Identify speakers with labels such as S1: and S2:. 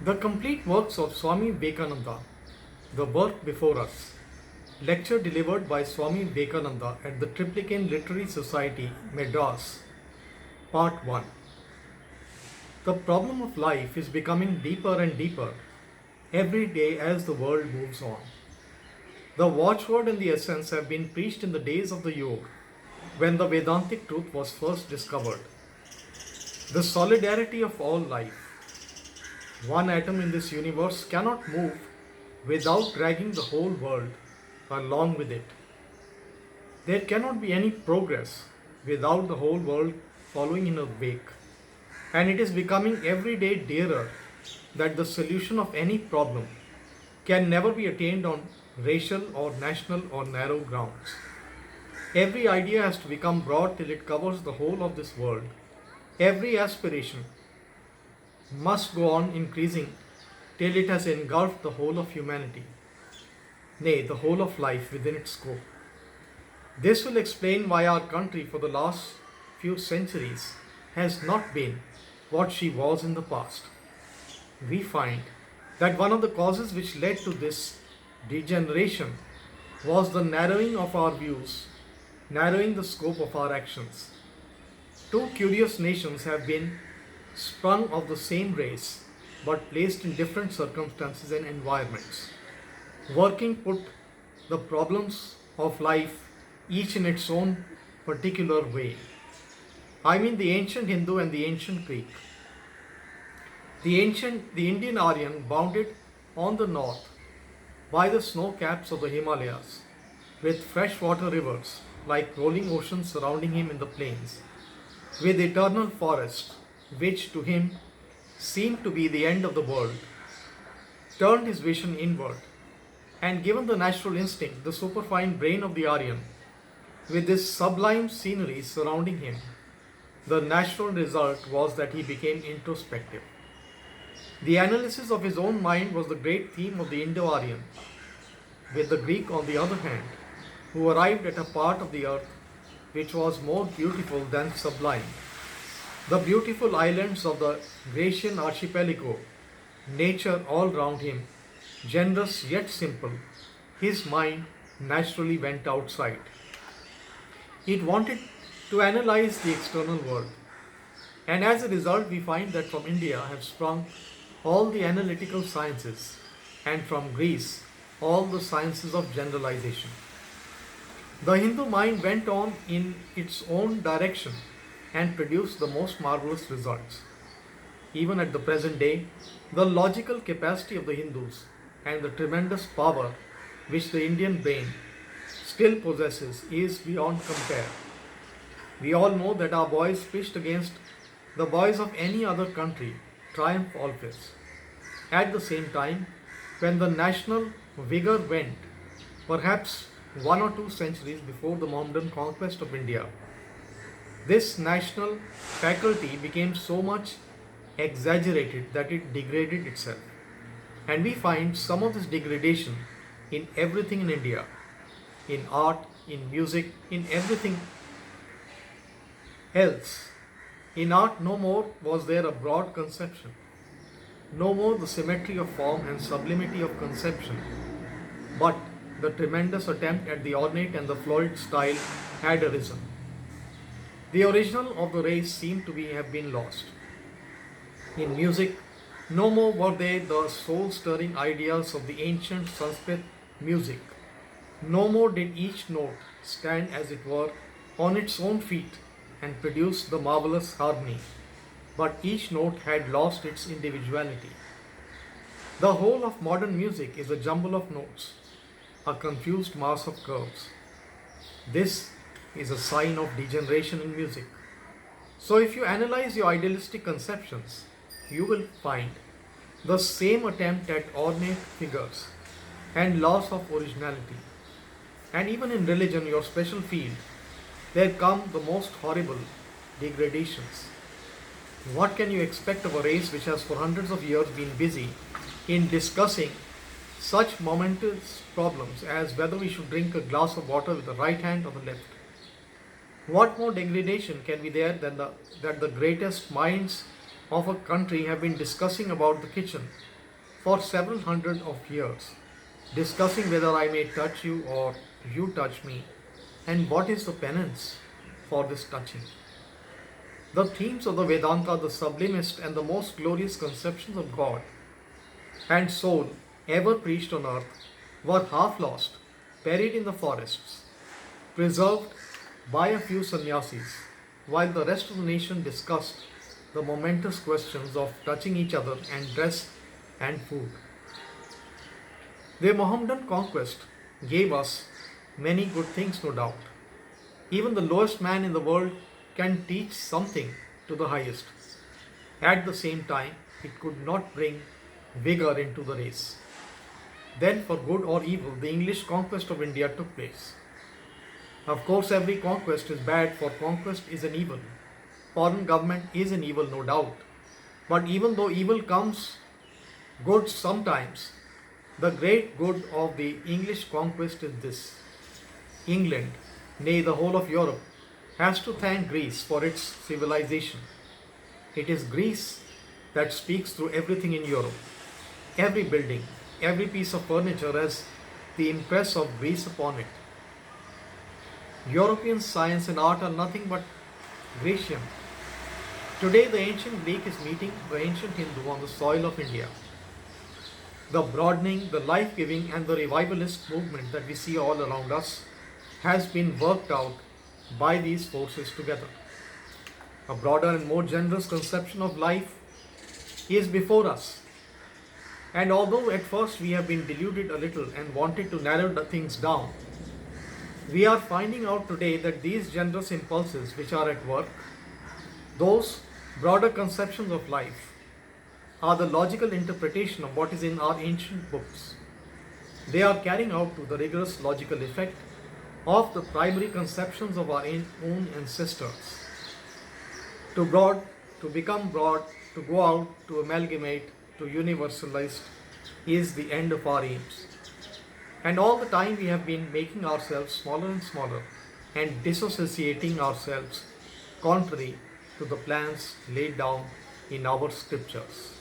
S1: The complete works of Swami Vivekananda, The Work Before Us. Lecture delivered by Swami Vivekananda at the Triplicane Literary Society, Madras. Part 1. The problem of life is becoming deeper and deeper every day as the world moves on. The watchword and the essence have been preached in the days of the yore, when the Vedantic truth was first discovered. The solidarity of all life. One atom in this universe cannot move without dragging the whole world along with it. There cannot be any progress without the whole world following in her wake. And it is becoming every day dearer that the solution of any problem can never be attained on racial or national or narrow grounds. Every idea has to become broad till it covers the whole of this world. Every aspiration must go on increasing till it has engulfed the whole of humanity, nay, the whole of life within its scope. This will explain why our country for the last few centuries has not been what she was in the past. We find that one of the causes which led to this degeneration was the narrowing of our views, narrowing the scope of our actions. Two curious nations have been sprung of the same race but placed in different circumstances and environments. Working put the problems of life each in its own particular way. I mean the ancient Hindu and the ancient Greek. The Indian Aryan bounded on the north by the snow caps of the Himalayas, with freshwater rivers like rolling oceans surrounding him in the plains, with eternal forests, which to him seemed to be the end of the world, turned his vision inward, and given the natural instinct, the superfine brain of the Aryan, with this sublime scenery surrounding him, the natural result was that he became introspective. The analysis of his own mind was the great theme of the Indo-Aryan, with the Greek on the other hand, who arrived at a part of the earth which was more beautiful than sublime. The beautiful islands of the Grecian archipelago, nature all round him, generous yet simple, his mind naturally went outside. It wanted to analyze the external world, and as a result we find that from India have sprung all the analytical sciences, and from Greece all the sciences of generalization. The Hindu mind went on in its own direction and produced the most marvelous results. Even at the present day, the logical capacity of the Hindus and the tremendous power which the Indian brain still possesses is beyond compare. We all know that our boys pitched against the boys of any other country triumph always. At the same time, when the national vigor went, perhaps 1 or 2 centuries before the Mohammedan conquest of India, this national faculty became so much exaggerated that it degraded itself. And we find some of this degradation in everything in India, in art, in music, in everything else. In art, no more was there a broad conception, no more the symmetry of form and sublimity of conception, but the tremendous attempt at the ornate and the florid style had arisen. The original of the race seemed to have been lost. In music, no more were they the soul-stirring ideals of the ancient Sanskrit music. No more did each note stand as it were on its own feet and produce the marvelous harmony, but each note had lost its individuality. The whole of modern music is a jumble of notes, a confused mass of curves. This is a sign of degeneration in music. So if you analyze your idealistic conceptions, you will find the same attempt at ornate figures and loss of originality. And even in religion, your special field, there come the most horrible degradations. What can you expect of a race which has for hundreds of years been busy in discussing such momentous problems as whether we should drink a glass of water with the right hand or the left? What more degradation can be there than that the greatest minds of a country have been discussing about the kitchen for several hundred of years, discussing whether I may touch you or you touch me, and what is the penance for this touching. The themes of the Vedanta, the sublimest and the most glorious conceptions of God and soul ever preached on earth, were half lost, buried in the forests, preserved by a few sannyasis, while the rest of the nation discussed the momentous questions of touching each other and dress and food. The Mohammedan conquest gave us many good things, no doubt. Even the lowest man in the world can teach something to the highest. At the same time, it could not bring vigor into the race. Then, for good or evil, the English conquest of India took place. Of course, every conquest is bad, for conquest is an evil. Foreign government is an evil, no doubt. But even though evil comes good sometimes, the great good of the English conquest is this: England, nay, the whole of Europe, has to thank Greece for its civilization. It is Greece that speaks through everything in Europe. Every building, every piece of furniture has the impress of Greece upon it. European science and art are nothing but Grecian. Today, the ancient Greek is meeting the ancient Hindu on the soil of India. The broadening, the life-giving and the revivalist movement that we see all around us has been worked out by these forces together. A broader and more generous conception of life is before us. And although at first we have been deluded a little and wanted to narrow the things down, we are finding out today that these generous impulses which are at work, those broader conceptions of life, are the logical interpretation of what is in our ancient books. They are carrying out to the rigorous logical effect of the primary conceptions of our own ancestors. To become broad, to go out, to amalgamate, to universalize is the end of our aims. And all the time we have been making ourselves smaller and smaller and disassociating ourselves contrary to the plans laid down in our scriptures.